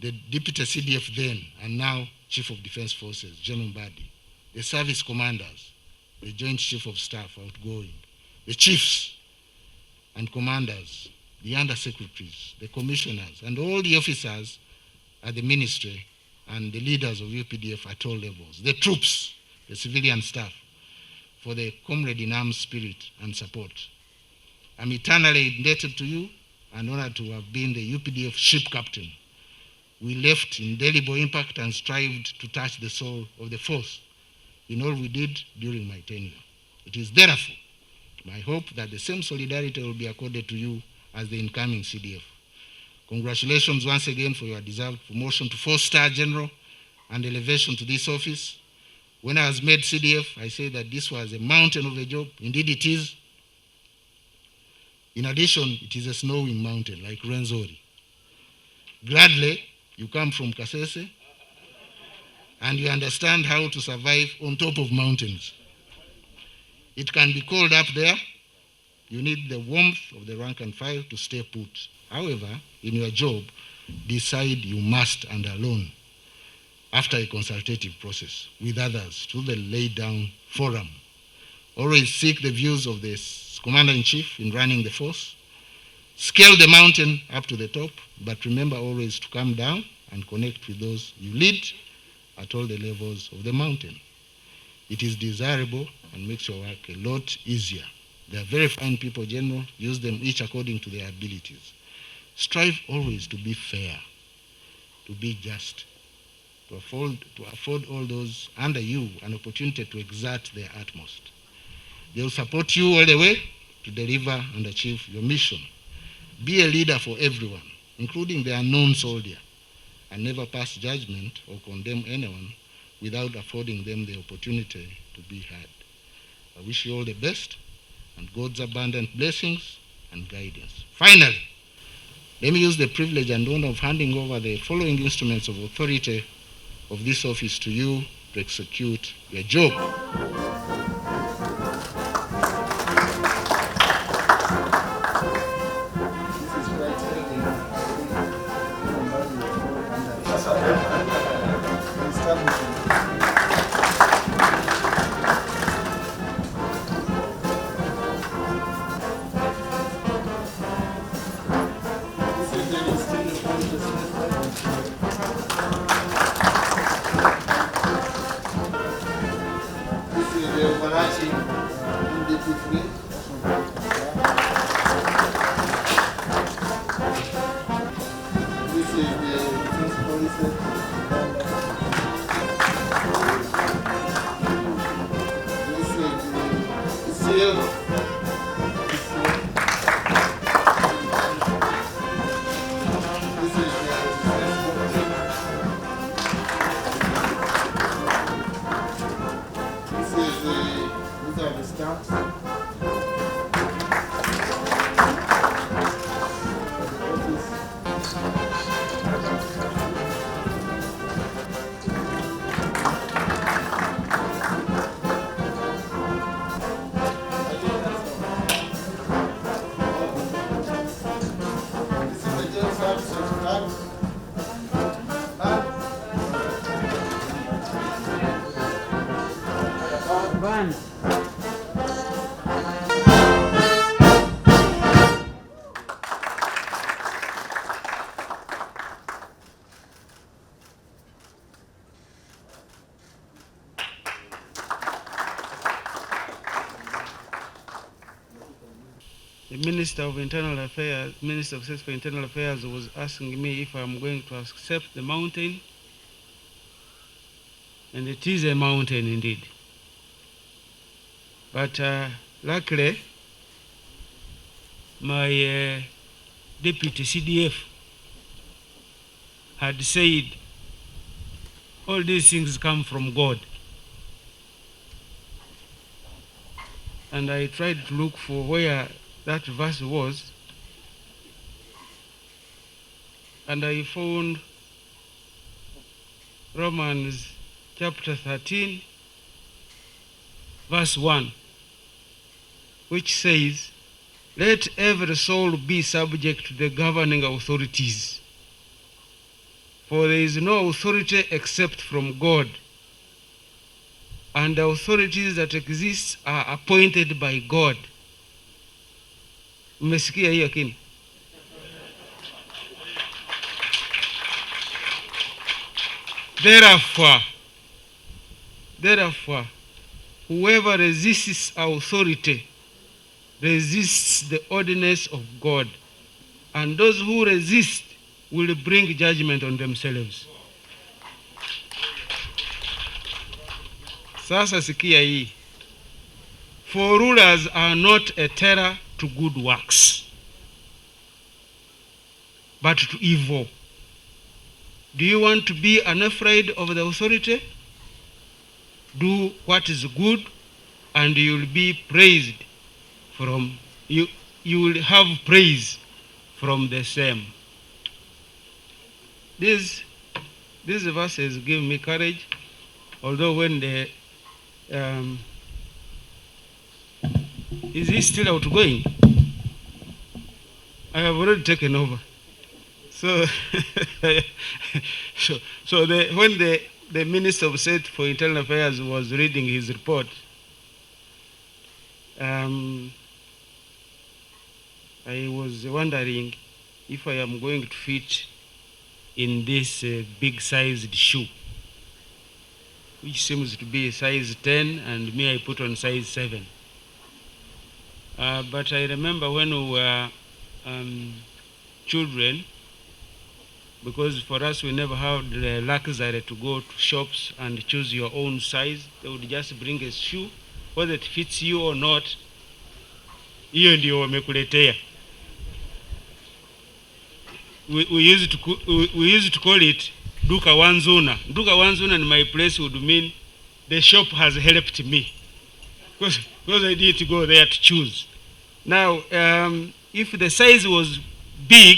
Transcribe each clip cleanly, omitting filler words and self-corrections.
the Deputy CDF then and now Chief of Defense Forces, Gen Mbadi, the service commanders, the Joint Chief of Staff, Outgoing, the chiefs and commanders, the under-secretaries, the commissioners, and all the officers at the ministry and the leaders of UPDF at all levels, the troops, the civilian staff, for the comrade in arms spirit and support. I'm eternally indebted to you and honored to have been the UPDF ship captain. We left indelible impact and strived to touch the soul of the force in all we did during my tenure. It is therefore my hope that the same solidarity will be accorded to you as the incoming CDF. Congratulations once again for your deserved promotion to 4-star general and elevation to this office. When I was made CDF, I said that this was a mountain of a job. Indeed it is. In addition, it is a snowing mountain like Rwenzori. Gladly, you come from Kasese and you understand how to survive on top of mountains. It can be cold up there. You need the warmth of the rank and file to stay put. However, in your job, decide you must and alone, after a consultative process with others through the laid down forum. Always seek the views of the Commander-in-Chief in running the force. Scale the mountain up to the top, but remember always to come down and connect with those you lead at all the levels of the mountain. It is desirable and makes your work a lot easier. They are very fine people, General. Use them each according to their abilities. Strive always to be fair, to be just, to afford all those under you an opportunity to exert their utmost. They will support you all the way to deliver and achieve your mission. Be a leader for everyone, including the unknown soldier, and never pass judgment or condemn anyone without affording them the opportunity to be heard. I wish you all the best and God's abundant blessings and guidance. Finally, let me use the privilege and honor of handing over the following instruments of authority of this office to you to execute your job. The Minister of Internal Affairs, Minister of State for Internal Affairs was asking me if I'm going to accept the mountain, and it is a mountain indeed. But luckily, my Deputy CDF had said all these things come from God. And I tried to look for where that verse was, and I found Romans chapter 13, verse 1, which says, "Let every soul be subject to the governing authorities, For there is no authority except from God, and the authorities that exist are appointed by God. Mmesikia hiyo kini? Therefore, whoever resists authority resists the ordinance of God, and those who resist will bring judgment on themselves. Sasa sikia hii. For rulers are not a terror to good works, but to evil. Do you want to be unafraid of the authority? Do what is good, and you will be praised from you will have praise from the same. These verses give me courage, although when the is he still outgoing? I have already taken over. So when the Minister of State for Internal Affairs was reading his report, I was wondering if I am going to fit in this big-sized shoe, which seems to be size 10, and me I put on size 7. But I remember when we were children, because for us we never had the luxury to go to shops and choose your own size. They would just bring a shoe, whether it fits you or not, hiyo ndio wamekuletea. We used to call it Duka Wanzuna. Duka Wanzuna in my place would mean the shop has helped me, because I didn't go there to choose. Now, if the size was big,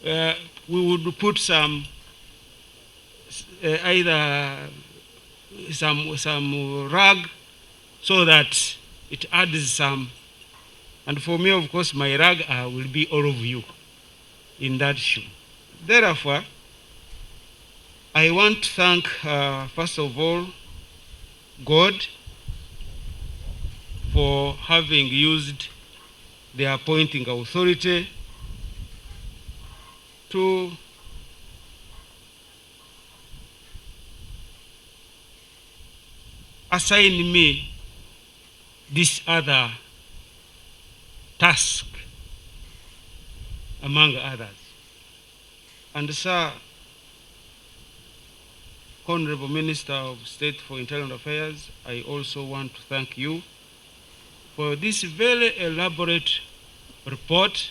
we would put some either some rag so that it adds some. And for me, of course, my rag will be all of you in that shoe. Therefore, I want to thank, first of all, God for having used the appointing authority to assign me this other task, among others. And sir, Honorable Minister of State for Internal Affairs, I also want to thank you for this very elaborate report,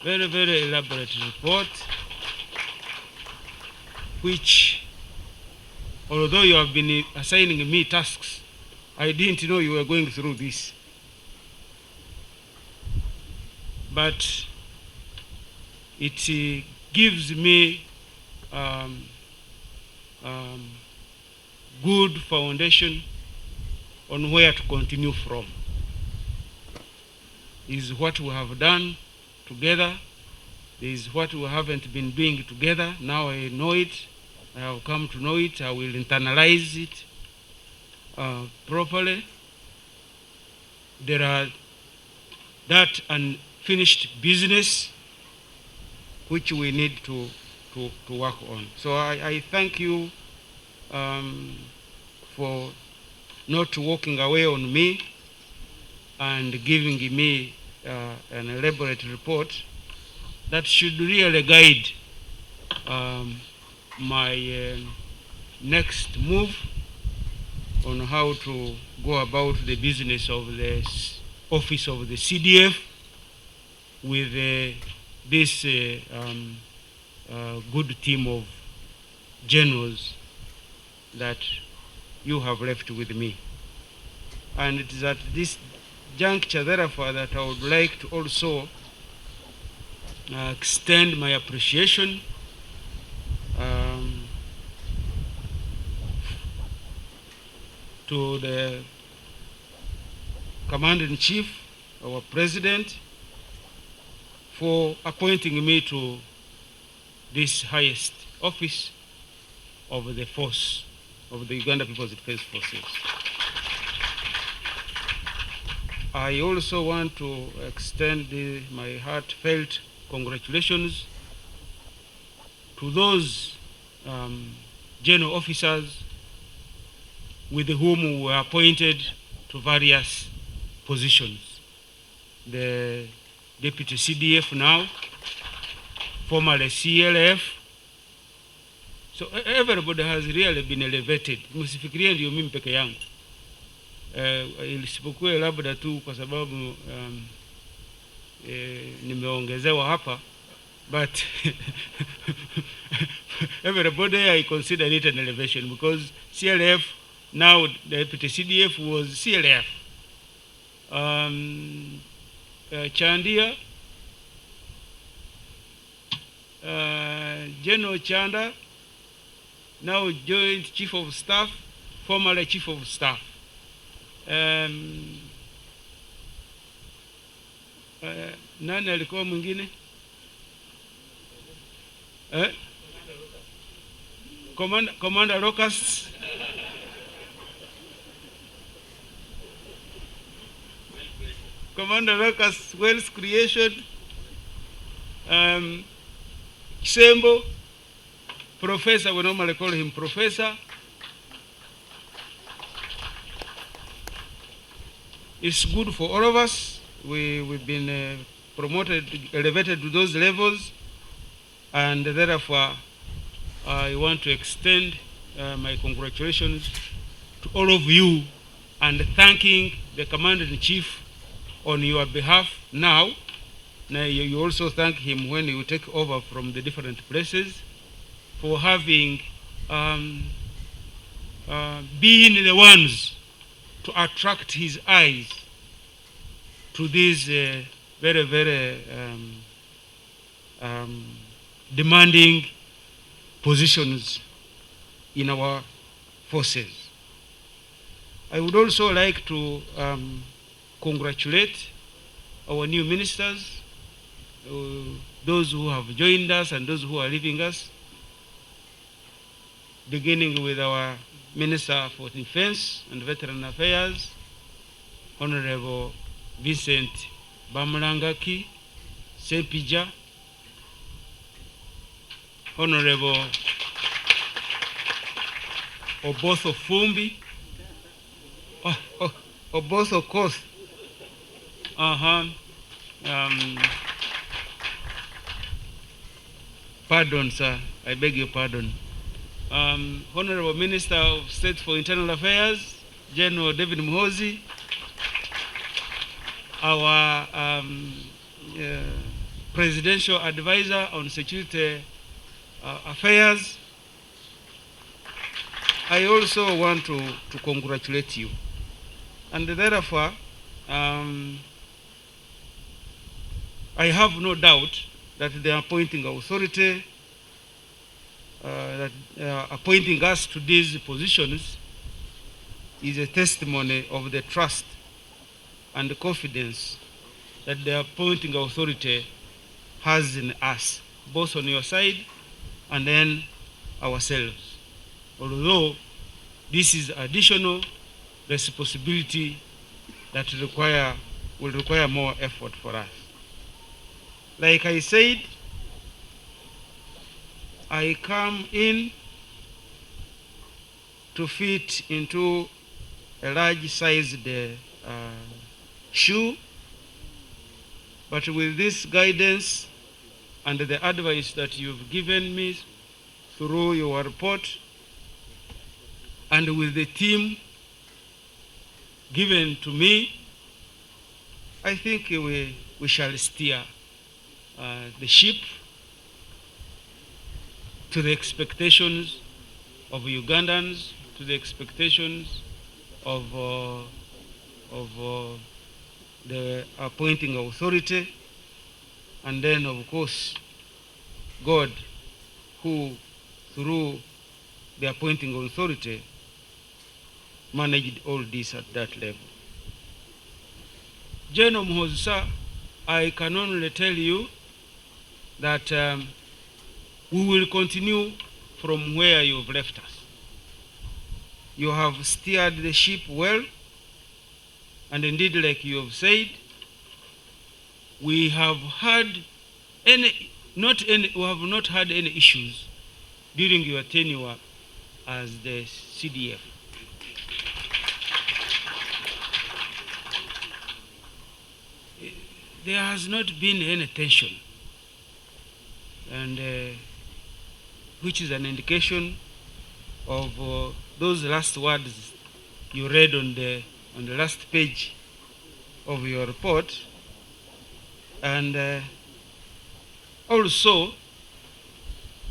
very elaborate report, which, although you have been assigning me tasks, I didn't know you were going through this. But it gives me good foundation on where to continue from. Is what we have done together. Is what we haven't been doing together. Now I know it. I have come to know it. I will internalize it properly. There are that unfinished business which we need to work on. So I thank you for not walking away on me and giving me an elaborate report that should really guide my next move on how to go about the business of the office of the CDF with this good team of generals that you have left with me. And it is at this juncture, therefore, that I would like to also extend my appreciation to the Commander-in-Chief, our President, for appointing me to this highest office of the force of the Uganda People's Defense Forces. I also want to extend my heartfelt congratulations to those general officers with whom we were appointed to various positions. The Deputy CDF now, formerly CLF. So everybody has really been elevated. Msifikirie ndio mimi peke yangu. Isipokuwa labda tu kwa sababu nimeongezewa hapa, but everybody I consider it an elevation, because CLF, now the Deputy CDF was CLF. Chandia, General Chanda, now Joint Chief of Staff, formerly Chief of Staff. Nani alikuwa mwingine? Commander Locust. Commander Locust, Wealth Creation. Kisembo, Professor, we normally call him Professor. It's good for all of us. We've been promoted, elevated to those levels, and therefore I want to extend my congratulations to all of you, and thanking the Commander-in-Chief on your behalf now. Now you also thank him when you take over from the different places for having been the ones to attract his eyes to these very, very demanding positions in our forces. I would also like to congratulate our new ministers, those who have joined us and those who are leaving us, beginning with our Minister for Defense and Veteran Affairs, Honorable Vincent Bamulangaki Sempija, Honorable Oboso Fumbi, Oboso Koth, pardon, sir, I beg your pardon. Honorable Minister of State for Internal Affairs, Gen David Muhoozi, our Presidential Advisor on Security Affairs. I also want to congratulate you. And therefore, I have no doubt that the appointing authority appointing us to these positions is a testimony of the trust and the confidence that the appointing authority has in us, both on your side and then ourselves. Although this is additional responsibility that will require more effort for us. Like I said, I come in to fit into a large-sized shoe, but with this guidance and the advice that you've given me through your report, and with the team given to me, I think we shall steer the ship to the expectations of Ugandans, to the expectations of the appointing authority, and then of course God, who through the appointing authority managed all this at that level. General Muhoozi, sir, I can only tell you that we will continue from where you've left us. You have steered the ship well, and indeed, like you have said, we have not had any issues during your tenure as the CDF. There has not been any tension, and which is an indication of those last words you read on the last page of your report, and also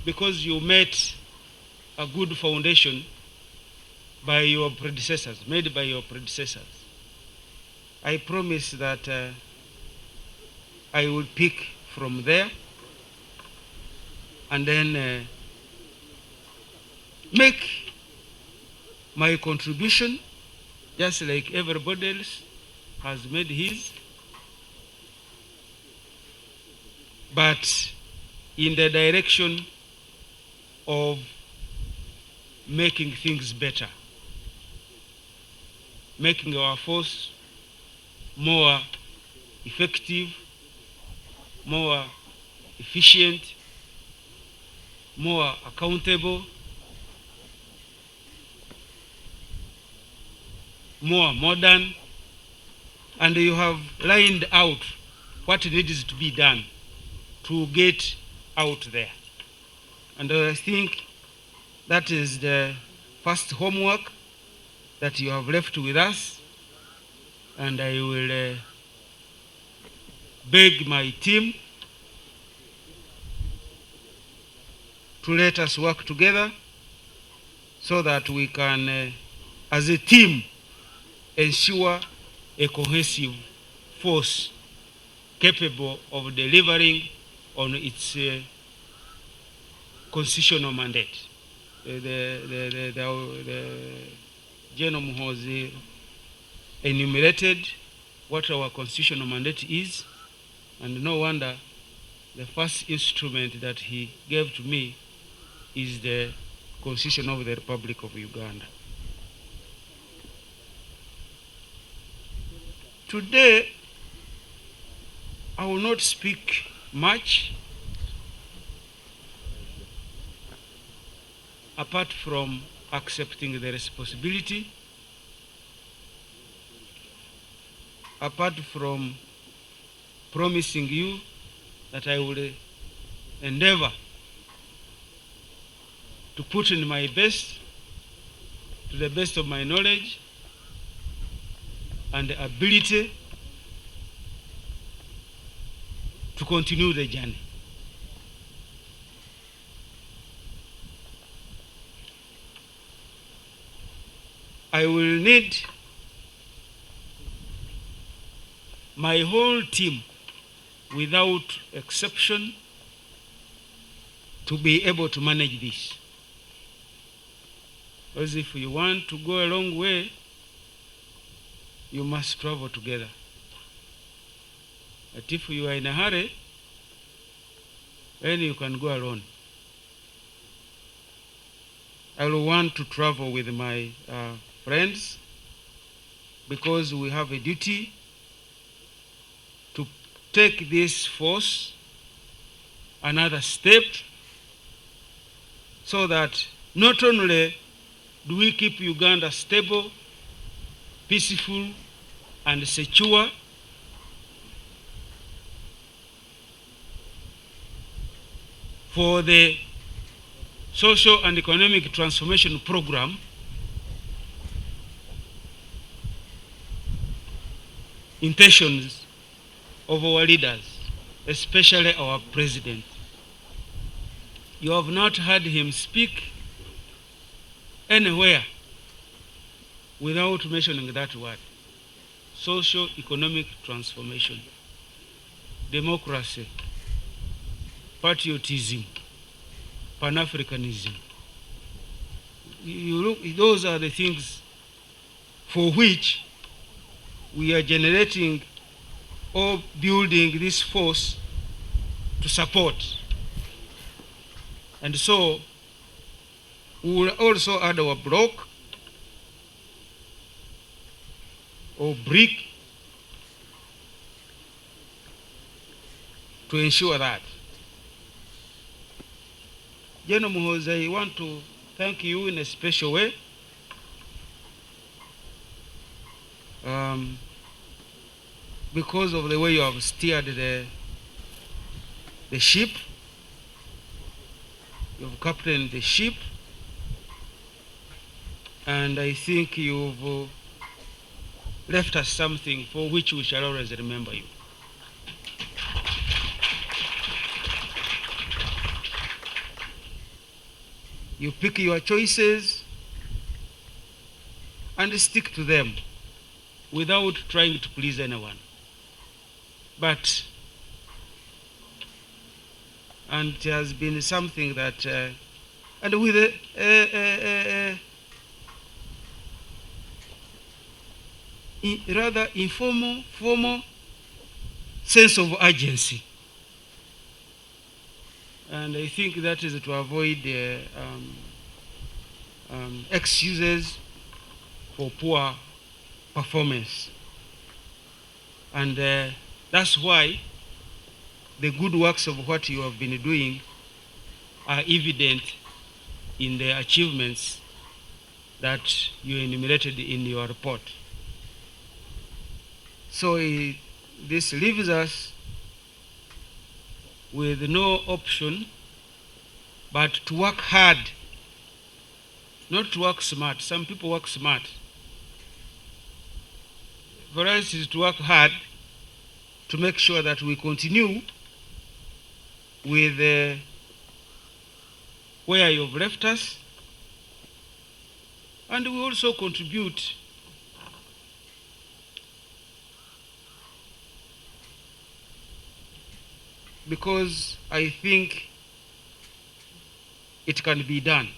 because you made a good foundation by your predecessors, made by your predecessors. I promise that I will pick from there and then make my contribution just like everybody else has made his, but in the direction of making things better, making our force more effective, more efficient, more accountable, more modern, and you have lined out what needs to be done to get out there. And I think that is the first homework that you have left with us, and I will beg my team to let us work together so that we can, as a team, ensure a cohesive force capable of delivering on its constitutional mandate. The Gen Muhoozi enumerated what our constitutional mandate is, and no wonder the first instrument that he gave to me is the Constitution of the Republic of Uganda. Today, I will not speak much apart from accepting the responsibility, apart from promising you that I will endeavor to put in my best, to the best of my knowledge and ability, to continue the journey. I will need my whole team, without exception, to be able to manage this. Because if you want to go a long way, you must travel together. But if you are in a hurry, then you can go alone. I will want to travel with my friends, because we have a duty to take this force another step, so that not only do we keep Uganda stable, peaceful, and secure, for the social and economic transformation program, intentions of our leaders, especially our president. You have not heard him speak anywhere without mentioning that word: social economic transformation, democracy, patriotism, Pan-Africanism. You look, those are the things for which we are generating or building this force to support. And so we will also add our block or brick to ensure that. General Muhoozi, I want to thank you in a special way. Because of the way you have steered the ship, you have captained the ship, and I think you've left us something for which we shall always remember you. You pick your choices and stick to them without trying to please anyone. But, and it has been something that, and with a rather informal, formal sense of urgency. And I think that is to avoid excuses for poor performance. And that's why the good works of what you have been doing are evident in the achievements that you enumerated in your report. So this leaves us with no option but to work hard, not to work smart. Some people work smart. For us is to work hard to make sure that we continue with where you've left us, and we also contribute because I think it can be done.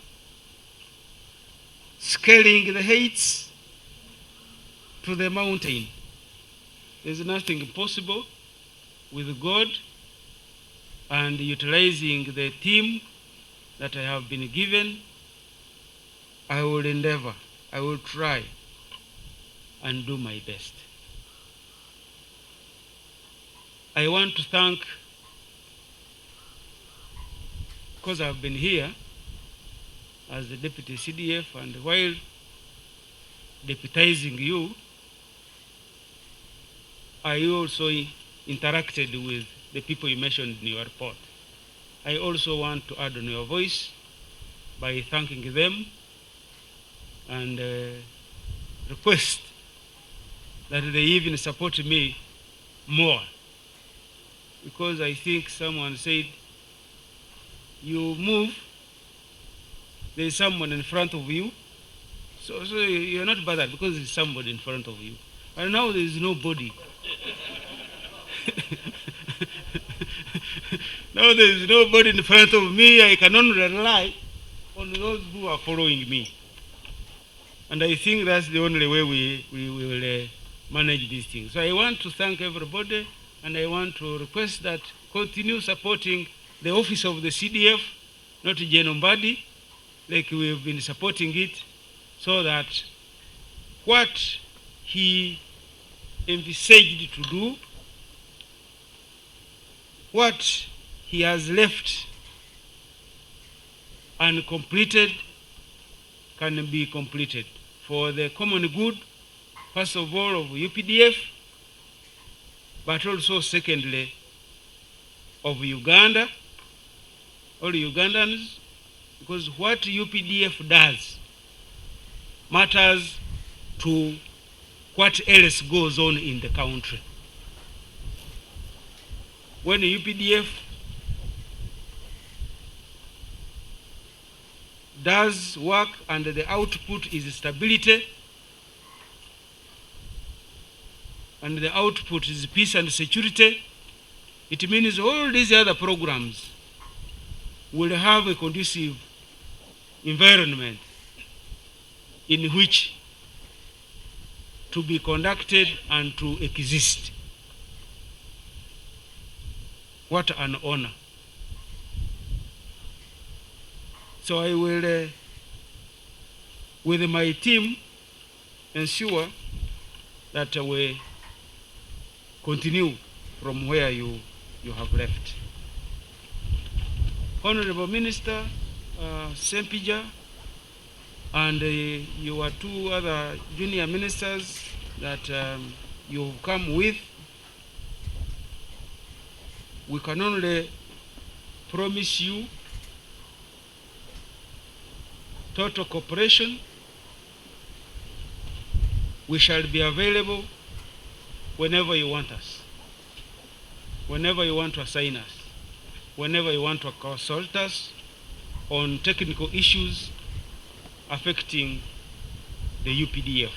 Scaling the heights to the mountain. There's nothing impossible with God, and utilizing the theme that I have been given, I will endeavor, I will try and do my best. I want to thank, because I've been here as the Deputy CDF, and while deputizing you, I also interacted with the people you mentioned in your report. I also want to add on your voice by thanking them and request that they even support me more, because I think someone said, you move, there's someone in front of you, so you're not bothered because there's somebody in front of you. And now there is nobody. Now there is nobody in front of me. I can only rely on those who are following me. And I think that's the only way we will manage these things. So I want to thank everybody, and I want to request that continue supporting the office of the CDF, not Gen Mbadi, like we have been supporting it, so that what he envisaged to do, what he has left uncompleted, can be completed for the common good, first of all, of UPDF, but also secondly, of Uganda, all Ugandans, because what UPDF does matters to what else goes on in the country. When UPDF does work and the output is stability, and the output is peace and security, it means all these other programs will have a conducive environment in which to be conducted and to exist. What an honor. So I will, with my team, ensure that we continue from where you have left. Honorable Minister Sempija and your two other junior ministers that you've come with, we can only promise you total cooperation. We shall be available whenever you want us, whenever you want to assign us, whenever you want to consult us on technical issues affecting the UPDF.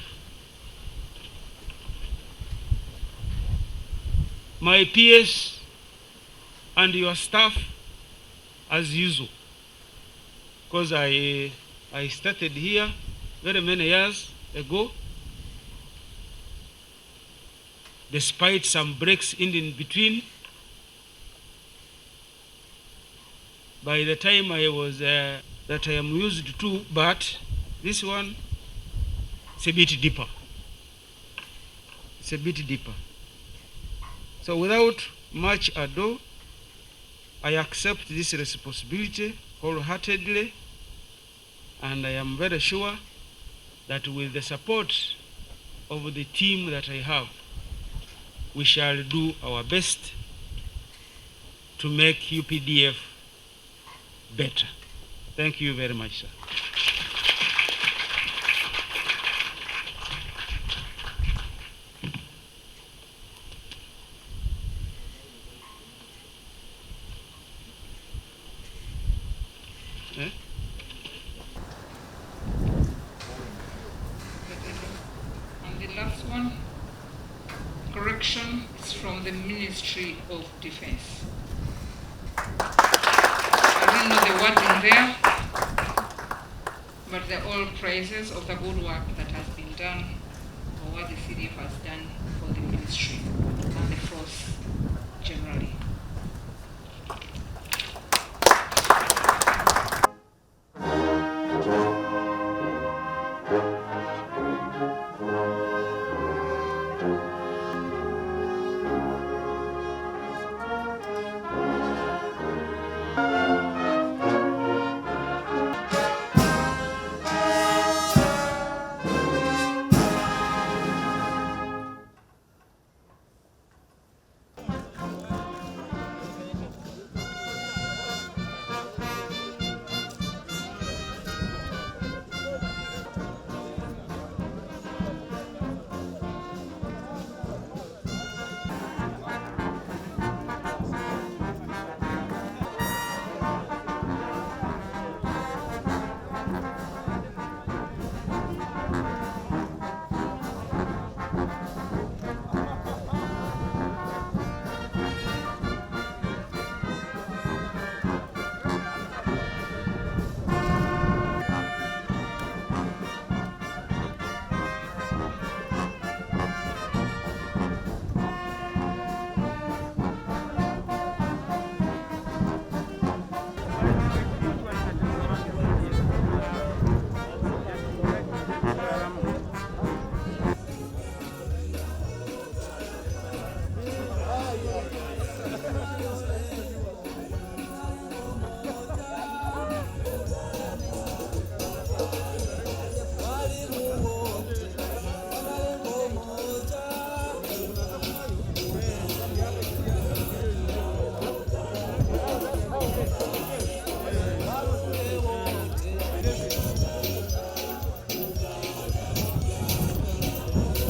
My PS and your staff, as usual, because I started here very many years ago, despite some breaks in between. By the time I was that I am used to, but this one, it's a bit deeper. It's a bit deeper. So without much ado, I accept this responsibility wholeheartedly, and I am very sure that with the support of the team that I have, we shall do our best to make UPDF better. Thank you very much, sir. And the last one, correction, is from the Ministry of Defense. I don't know the wording there, but they're all praises of the good work that has been done or what the CDF has done for the ministry and the force.